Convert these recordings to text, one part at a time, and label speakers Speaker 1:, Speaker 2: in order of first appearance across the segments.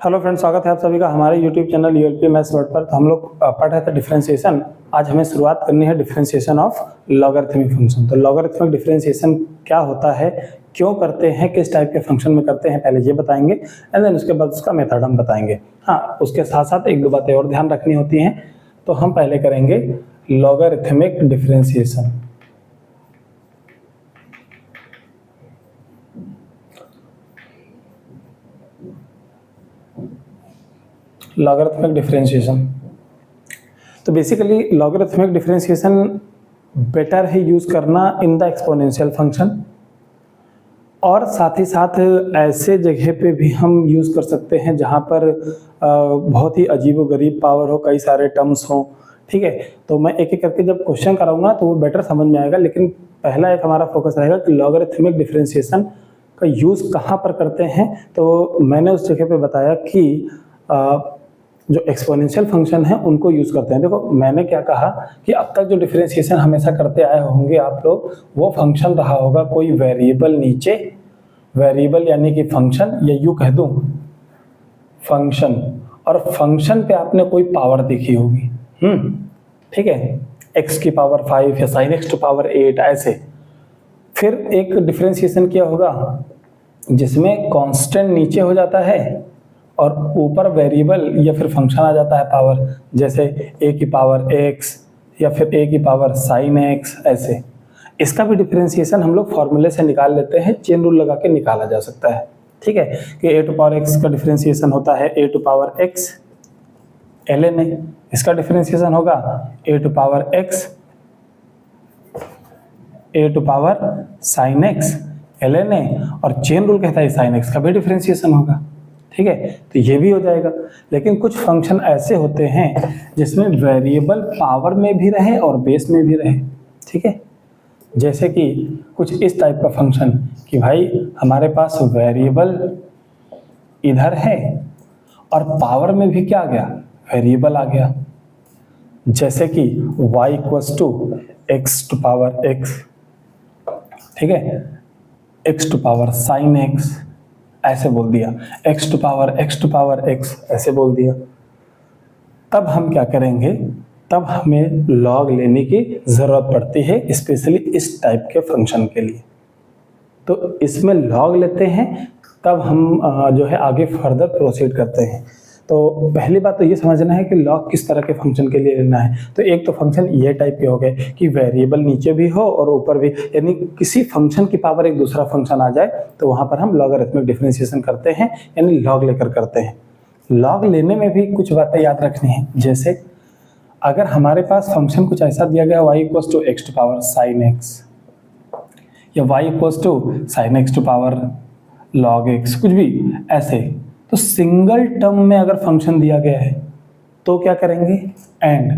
Speaker 1: Hello friends, स्वागत है आप सभी का हमारे यूट्यूब चैनल यूएलपी मैथ्स वर्ड पर। तो हम लोग पढ़ रहे थे डिफरेंशिएशन। आज हमें शुरुआत करनी है डिफरेंशिएशन ऑफ लॉगरिथमिक फंक्शन। तो लॉगरिथमिक डिफरेंशिएशन क्या होता है, क्यों करते हैं, किस टाइप के फंक्शन में करते हैं, पहले ये बताएंगे एंड देन उसके बाद उसका मेथड हम बताएंगे। हाँ, उसके साथ साथ एक दो बातें और ध्यान रखनी होती हैं। तो हम पहले करेंगे लॉगरिथमिक डिफरेंशिएशन। लॉगरिथमिक डिफरेंशिएशन, तो बेसिकली लॉगरिथमिक डिफरेंशिएशन बेटर है यूज़ करना इन द एक्सपोनेंशियल फंक्शन, और साथ ही साथ ऐसे जगह पे भी हम यूज़ कर सकते हैं जहाँ पर बहुत ही अजीबोगरीब पावर हो, कई सारे टर्म्स हों। ठीक है, तो मैं एक एक करके जब क्वेश्चन कराऊंगा तो वो बेटर समझ में आएगा। लेकिन पहला एक हमारा फोकस रहेगा कि लॉगरिथमिक डिफरेंशिएशन का यूज़ कहाँ पर करते हैं। तो मैंने उस जगह पे बताया कि जो एक्सपोनेंशियल फंक्शन है उनको यूज़ करते हैं। देखो, मैंने क्या कहा कि अब तक जो डिफरेंशिएशन हमेशा करते आए होंगे आप लोग, वो फंक्शन रहा होगा कोई वेरिएबल नीचे, वेरिएबल यानी कि फंक्शन, या यूँ कह दूँ फंक्शन, और फंक्शन पे आपने कोई पावर देखी होगी। ठीक है, x की पावर 5 या sin x टू पावर 8 ऐसे। फिर एक डिफरेंशिएशन क्या होगा जिसमें कांस्टेंट नीचे हो जाता है और ऊपर वेरिएबल या फिर फंक्शन आ जाता है पावर, जैसे a की पावर x या फिर a की पावर sin x ऐसे। इसका भी डिफरेंशिएशन हम लोग फॉर्मूले से निकाल लेते हैं, चेन रूल लगा के निकाला जा सकता है। ठीक है, कि a टू पावर x का डिफरेंशिएशन होता है a to power x ln a, इसका डिफरेंशिएशन होगा a to power x a to power sin x ln a, और चेन रूल कहता है sin x का भी डिफरेंशिएशन होगा। ठीक है, तो ये भी हो जाएगा। लेकिन कुछ फंक्शन ऐसे होते हैं जिसमें वेरिएबल पावर में भी रहे और बेस में भी रहे। ठीक है, जैसे कि कुछ इस टाइप का फंक्शन कि भाई हमारे पास वेरिएबल इधर है और पावर में भी क्या आ गया, वेरिएबल आ गया। जैसे कि y equals to x to power x, ठीक है, x to power sine x ऐसे बोल दिया, x टू पावर x ऐसे बोल दिया। तब हम क्या करेंगे, तब हमें लॉग लेने की ज़रूरत पड़ती है, स्पेशली इस टाइप के फंक्शन के लिए। तो इसमें लॉग लेते हैं, तब हम जो है आगे फर्दर प्रोसीड करते हैं। तो पहली बात तो ये समझना है कि लॉग किस तरह के फंक्शन के लिए लेना है। तो एक तो फंक्शन ये टाइप के हो गए कि वेरिएबल नीचे भी हो और ऊपर भी, यानी किसी फंक्शन की पावर एक दूसरा फंक्शन आ जाए, तो वहाँ पर हम लॉगरिथमिक डिफरेंशिएशन करते हैं, यानी लॉग लेकर करते हैं। लॉग लेने में भी कुछ बातें याद रखनी है, जैसे अगर हमारे पास फंक्शन कुछ ऐसा दिया गया y equals to x to power sine x, या y equals to sine x to power log x, कुछ भी ऐसे, तो सिंगल टर्म में अगर फंक्शन दिया गया है तो क्या करेंगे, एंड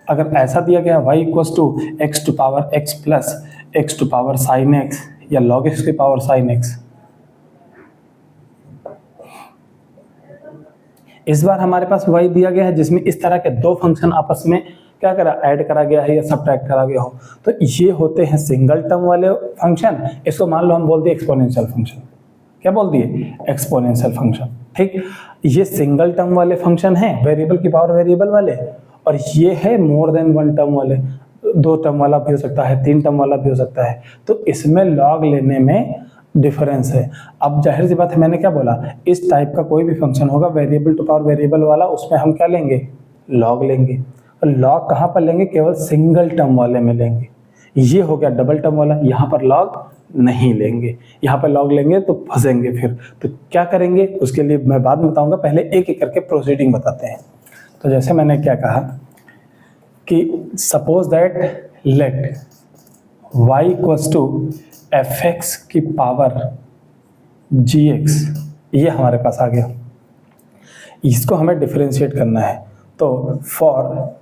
Speaker 1: अगर ऐसा दिया गया y equals to x to power x plus x to power sine x या लॉग एक्स की पावर साइन एक्स, इस बार हमारे पास y दिया गया है जिसमें इस तरह के दो फंक्शन आपस में क्या करा, ऐड करा गया है या सब्ट्रैक्ट करा गया हो, तो ये होते हैं सिंगल टर्म वाले फंक्शन। इसको मान लो हम बोल दिए एक्सपोनेंशियल फंक्शन। क्या बोल दिए, एक्सपोनेंशियल फंक्शन। ठीक, ये सिंगल टर्म वाले फंक्शन हैं, वेरिएबल की पावर वेरिएबल वाले, और ये है मोर देन वन टर्म वाले, दो टर्म वाला भी हो सकता है, तीन टर्म वाला भी हो सकता है। तो इसमें लॉग लेने में डिफरेंस है। अब जाहिर सी बात है, मैंने क्या बोला, इस टाइप का कोई भी फंक्शन होगा वेरिएबल टू पावर वेरिएबल वाला, उसमें हम क्या लेंगे, लॉग लेंगे। और लॉग कहाँ पर लेंगे, केवल सिंगल टर्म वाले में लेंगे। ये हो गया डबल टर्म वाला, यहाँ पर लॉग नहीं लेंगे, यहाँ पर लॉग लेंगे तो फंसेंगे। फिर तो क्या करेंगे उसके लिए मैं बाद में बताऊंगा, पहले एक एक करके प्रोसीडिंग बताते हैं। तो जैसे मैंने क्या कहा कि suppose that let y equals to f x की पावर जी एक्स, ये हमारे पास आ गया। इसको हमें डिफरेंशिएट करना है, तो फॉर,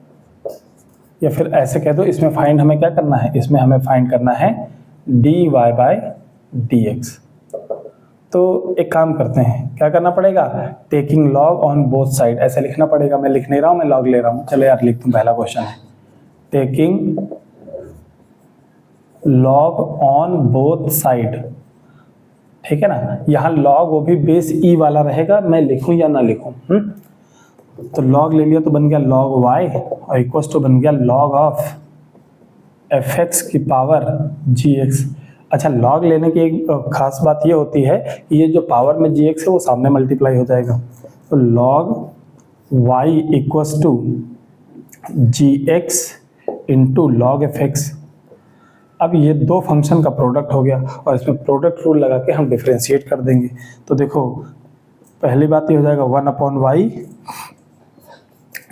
Speaker 1: या फिर ऐसे कह दो, इसमें फाइंड हमें क्या करना है, इसमें हमें फाइंड करना है dy बाई dx। तो एक काम करते हैं, क्या करना पड़ेगा, taking log on both side, ऐसे लिखना पड़ेगा। मैं लिख नहीं रहा हूँ, मैं लॉग ले रहा हूँ। चलो यार लिख दूँ, पहला क्वेश्चन है taking log on both side ठीक है ना। यहाँ log वो भी बेस e वाला रहेगा, मैं लिखूं या ना लिखूं। तो log ले लिया तो बन गया log y और इक्वल टू बन गया log ऑफ fx की पावर gx। अच्छा, log लेने की एक खास बात ये होती है कि ये जो पावर में gx है वो सामने मल्टीप्लाई हो जाएगा। तो log y equal to gx into log fx। अब ये दो फंक्शन का प्रोडक्ट हो गया और इसमें प्रोडक्ट रूल लगा के हम डिफरेंशिएट कर देंगे। तो देखो पहली बात ये हो जाएगा 1/y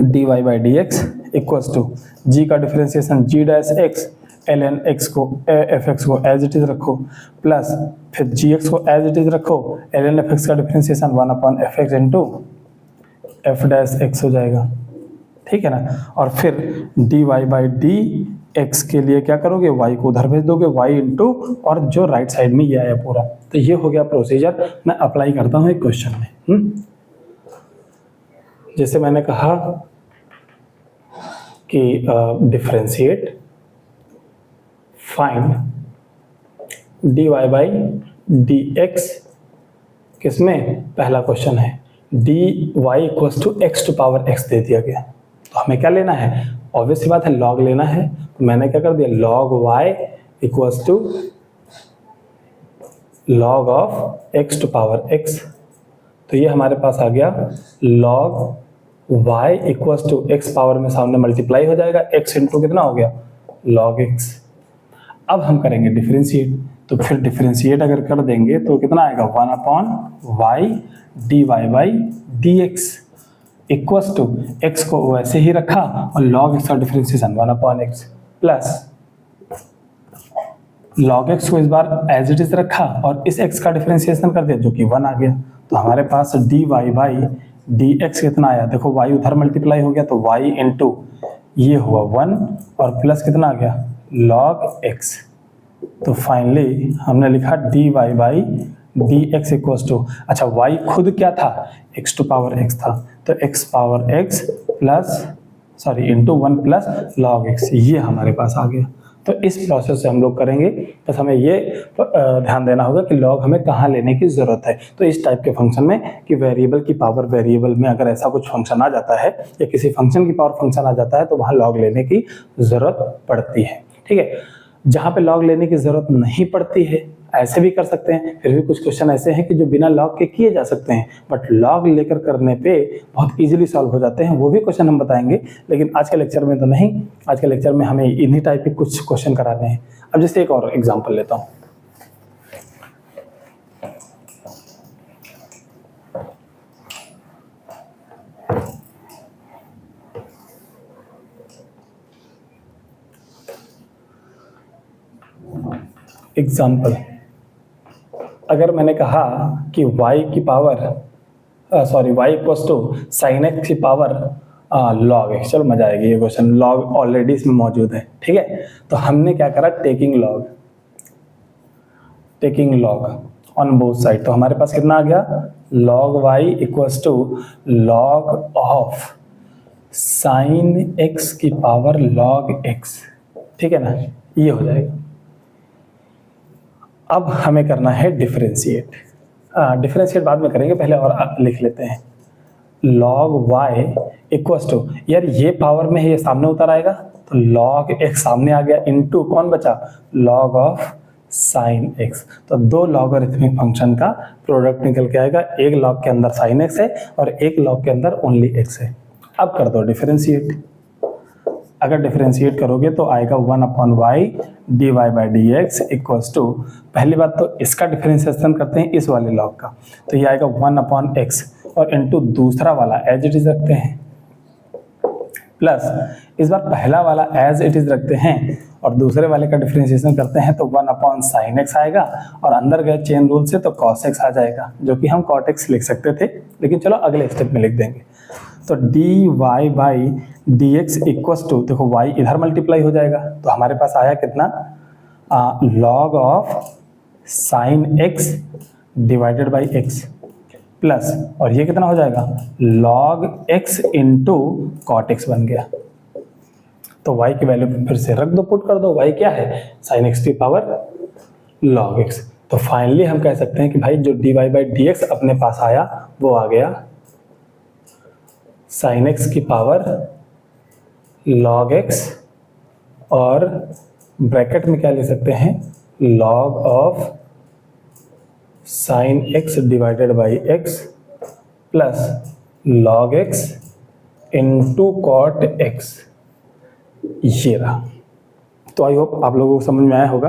Speaker 1: dy by d x equals to g का differentiation g dash x ln x को fx को एज इट इज रखो, प्लस फिर gx को एज इट इज रखो, ln fx का differentiation 1/fx into f dash x हो जाएगा, ठीक है ना। और फिर dy बाई डी एक्स के लिए क्या करोगे, y को उधर भेज दोगे, y इंटू और जो राइट साइड में ये आया पूरा। तो ये हो गया प्रोसीजर। मैं अप्लाई करता हूँ एक क्वेश्चन में। जैसे मैंने कहा कि differentiate find dy by d x, किसमें, पहला क्वेश्चन है dy equals to x to power x दे दिया गया। तो हमें क्या लेना है, ऑब्वियस सी बात है log लेना है। तो मैंने क्या कर दिया, log y equals to log of x to power x। तो ये हमारे पास आ गया log y equals to x power में सामने मल्टीप्लाई हो जाएगा, x इंटू कितना हो गया log x। अब हम करेंगे डिफरेंशिएट, तो फिर डिफरेंशिएट अगर कर देंगे तो कितना आएगा 1/y dy by d x equals to x को वैसे ही रखा और log x का differentiation 1/x plus log x को इस बार एज इट इज रखा और इस x का डिफरेंशिएशन कर दिया जो कि 1 आ गया। तो हमारे पास dy बाई डी एक्स कितना आया, देखो y उधर मल्टीप्लाई हो गया तो y इंटू ये हुआ 1 और प्लस कितना आ गया log x। तो फाइनली हमने लिखा dy by d x equals to, अच्छा y खुद क्या था, x टू पावर x था, तो x power x plus sorry into 1 plus log x, ये हमारे पास आ गया। तो इस प्रोसेस से हम लोग करेंगे। बस हमें ये ध्यान देना होगा कि log हमें कहाँ लेने की ज़रूरत है। तो इस टाइप के फंक्शन में कि वेरिएबल की पावर वेरिएबल में अगर ऐसा कुछ फंक्शन आ जाता है या किसी फंक्शन की पावर फंक्शन आ जाता है तो वहाँ log लेने की ज़रूरत पड़ती है, ठीक है। जहाँ पे log लेने की ज़रूरत नहीं पड़ती है ऐसे भी कर सकते हैं। फिर भी कुछ क्वेश्चन ऐसे हैं कि जो बिना log के किए जा सकते हैं, बट log लेकर करने पे बहुत इजीली सॉल्व हो जाते हैं। वो भी क्वेश्चन हम बताएंगे, लेकिन आज के लेक्चर में तो नहीं। आज के लेक्चर में हमें इन्हीं टाइप के कुछ क्वेश्चन कराने हैं। अब जैसे एक और एग्जांपल लेता हूँ। एग्जाम्पल, अगर मैंने कहा कि y की power y equals to sine x की पावर log x, चलो मजा आएगी ये क्वेश्चन, log ऑलरेडी इसमें मौजूद है, ठीक है। तो हमने क्या करा, taking log on both side. तो हमारे पास कितना आ गया, log y equals to log of sine x की पावर log x, ठीक है ना, ये हो जाएगा। अब हमें करना है डिफरेंशिएट। डिफरेंशिएट बाद में करेंगे, पहले और लिख लेते हैं। log y इक्वल्स टू, यार ये पावर में है, ये सामने उतर आएगा तो log x सामने आ गया, इनटू कौन बचा, log ऑफ साइन x। तो दो लॉगरिथमिक फंक्शन का प्रोडक्ट निकल के आएगा, एक log के अंदर साइन x है और एक log के अंदर ओनली x है। अब कर दो डिफरेंशिएट। अगर डिफरेंशिएट करोगे तो आएगा 1/y dy by d x equals to, पहली बात तो इसका डिफरेंशिएशन करते हैं इस वाले लॉग का, तो ये आएगा 1/x और इनटू दूसरा वाला एज इट इज रखते हैं, प्लस इस बार पहला वाला एज इट इज रखते हैं और दूसरे वाले का डिफरेंशिएशन करते हैं तो 1/sin x आएगा और अंदर गए चेन रूल से तो cos x आ जाएगा, जो कि हम cot x लिख सकते थे, लेकिन चलो अगले स्टेप में लिख देंगे। तो dy by d x equals to, देखो y इधर मल्टीप्लाई हो जाएगा तो हमारे पास आया कितना, log of sine x divided by x plus, और ये कितना हो जाएगा log x into cot x बन गया। तो y की वैल्यू फिर से रख दो, पुट कर दो, y क्या है साइन x की पावर log x। तो फाइनली हम कह सकते हैं कि भाई जो dy बाई डी एक्स अपने पास आया वो आ गया साइन एक्स की पावर log x, और ब्रैकेट में क्या ले सकते हैं, log of sine x divided by x plus log x into cot x, ये रहा। तो आई होप आप लोगों को समझ में आया होगा।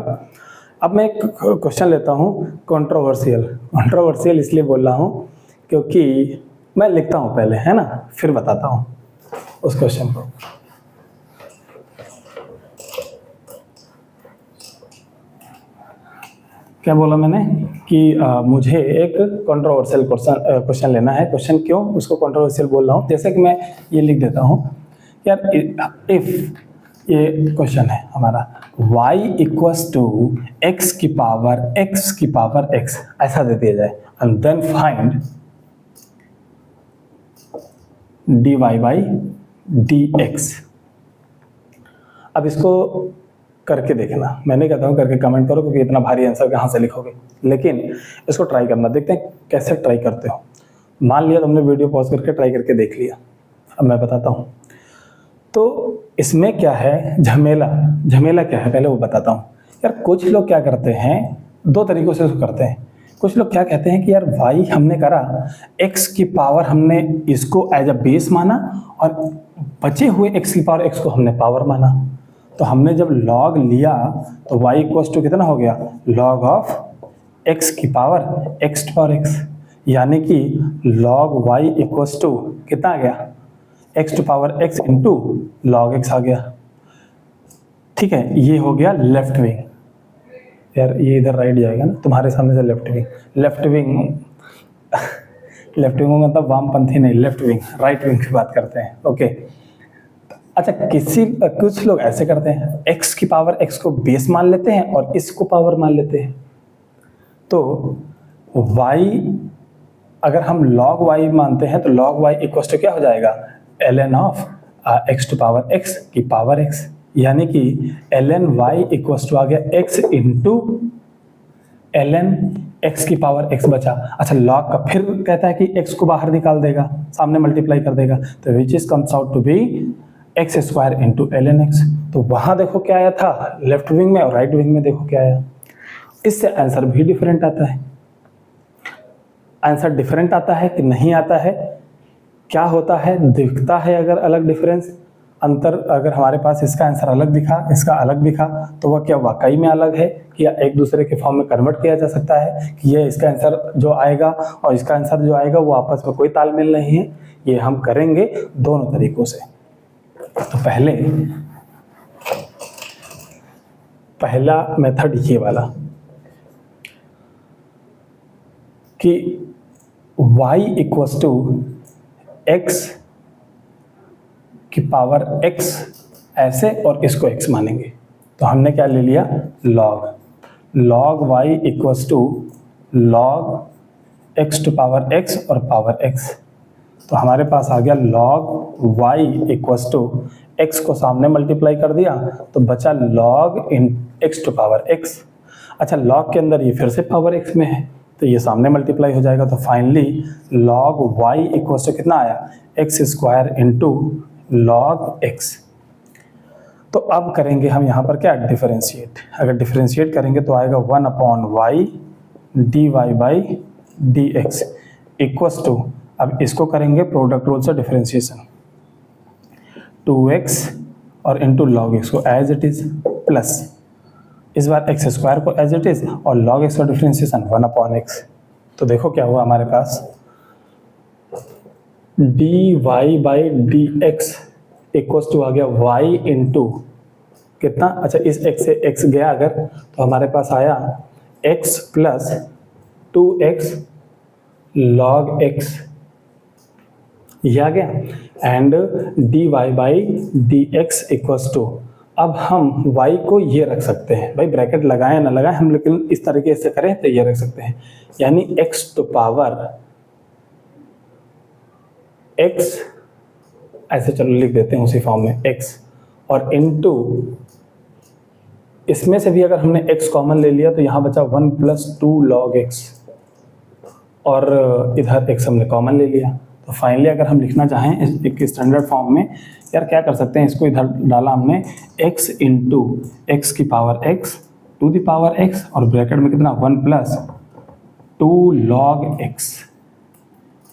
Speaker 1: अब मैं एक क्वेश्चन लेता हूँ कंट्रोवर्शियल इसलिए बोल रहा हूँ क्योंकि मैं लिखता हूँ पहले, है ना, फिर बताता हूँ उस क्वेश्चन को। क्या बोला मैंने कि मुझे एक कंट्रोवर्शियल क्वेश्चन लेना है। क्वेश्चन क्यों उसको कंट्रोवर्शियल बोल रहा हूँ, जैसे कि मैं ये लिख देता हूँ यार, इफ ये क्वेश्चन है हमारा y इक्वल्स टू x की पावर x ऐसा दे दिया जाए, and then find dy by dx। अब इसको करके देखना, मैंने कहता हूँ करके कमेंट करो क्योंकि इतना भारी आंसर कहाँ से लिखोगे, लेकिन इसको ट्राई करना, देखते हैं कैसे ट्राई करते हो। मान लिया तुमने वीडियो पॉज करके ट्राई करके देख लिया, अब मैं बताता हूँ। तो इसमें क्या है झमेला क्या है पहले वो बताता हूँ। यार कुछ लोग क्या करते हैं, दो तरीकों से इसको करते हैं। कुछ लोग क्या कहते हैं कि यार y हमने करा, x की पावर हमने इसको एज अ बेस माना और बचे हुए x की पावर x को हमने पावर माना। तो हमने जब log लिया तो y इक्वल्स टू कितना हो गया, log ऑफ x की power x to power x, यानी कि log y इक्वल्स टू कितना आ गया, x to power x into log x आ गया। ठीक है, ये हो गया लेफ्ट विंग। यार ये इधर राइट जाएगा ना, तुम्हारे सामने से लेफ्ट विंग मतलब वामपंथी नहीं, लेफ्ट विंग, राइट विंग की बात करते हैं। ओके, अच्छा कुछ लोग ऐसे करते हैं, x की पावर x को बेस मान लेते हैं और इसको पावर मान लेते हैं। तो y अगर हम log y मानते हैं तो log y इक्वल टू क्या हो जाएगा, ln of x to power x की पावर x, यानी कि ln y इक्वल टू आ गया x इंटू ln x की पावर x बचा। अच्छा log का फिर कहता है कि x को बाहर निकाल देगा, सामने मल्टीप्लाई कर देगा, तो which is comes out to be x square into ln x। तो वहां देखो क्या आया था लेफ्ट विंग में, और राइट विंग में देखो क्या आया। इससे आंसर भी डिफरेंट आता है। आंसर डिफरेंट आता है कि नहीं आता है, क्या होता है, दिखता है अगर अलग डिफरेंस अंतर, अगर हमारे पास इसका आंसर अलग दिखा, इसका अलग दिखा, तो वह क्या वाकई में अलग है कि या एक दूसरे के फॉर्म में कन्वर्ट किया जा सकता है कि ये इसका आंसर जो आएगा और इसका आंसर जो आएगा वो आपस में कोई तालमेल नहीं है। ये हम करेंगे दोनों तरीकों से। तो पहला मेथड ये वाला कि y इक्वल्स टू x की पावर x ऐसे और इसको x मानेंगे। तो हमने क्या ले लिया, log y equals to log x to power x और पावर x। तो हमारे पास आ गया log y equals to x को सामने मल्टीप्लाई कर दिया तो बचा log इन x टू पावर x। अच्छा log के अंदर ये फिर से पावर x में है तो ये सामने मल्टीप्लाई हो जाएगा। तो finally log y equals to कितना आया, x square into log x। तो अब करेंगे हम यहाँ पर क्या, डिफरेंशिएट। अगर डिफरेंशिएट करेंगे तो आएगा 1/y dy by d x equals to, अब इसको करेंगे प्रोडक्ट रूल से डिफरेंशिएशन, 2x और इंटू लॉग एक्स को एज इट इज प्लस इस बार एक्स स्क्वायर को एज इट इज और लॉग एक्स का डिफरेंशिएशन 1/x। तो देखो क्या हुआ हमारे पास, dy by d x equals to आ गया y इंटू कितना, अच्छा इस x से x गया अगर तो हमारे पास आया x plus 2x log x, ये आ गया। And dy by d x equals to, अब हम y को ये रख सकते हैं, भाई ब्रैकेट लगाएं ना लगाएं हम, लेकिन इस तरीके से करें तो ये रख सकते हैं, यानी x टू पावर x, ऐसे चलो लिख देते हैं उसी फॉर्म में x, और इनटू इसमें से भी अगर हमने x कॉमन ले लिया तो यहाँ बचा 1 + 2 log x, और इधर x हमने कॉमन ले लिया। तो फाइनली अगर हम लिखना चाहें एक स्टैंडर्ड फॉर्म में, यार क्या कर सकते हैं, इसको इधर डाला हमने x इंटू एक्स की power x to the power x, और ब्रैकेट में कितना 1 + 2 log x,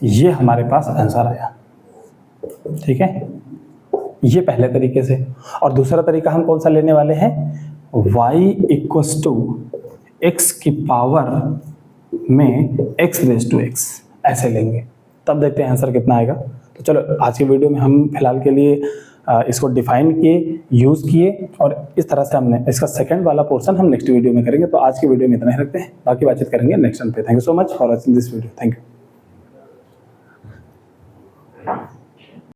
Speaker 1: ये हमारे पास आंसर आया। ठीक है, ये पहले तरीके से। और दूसरा तरीका हम कौन सा लेने वाले हैं, y = x की पावर में x⁻⁴, ऐसे लेंगे, तब देखते हैं आंसर कितना आएगा। तो चलो आज के वीडियो में हम फिलहाल के लिए इसको डिफाइन किए, यूज़ किए, और इस तरह से हमने इसका सेकंड वाला पोर्शन हम नेक्स्ट वीडियो में करेंगे। तो आज की वीडियो में इतना ही रखते हैं, बाकी बातचीत करेंगे नेक्स्ट टाइम पे। Thank you so much for watching this video. Thank you.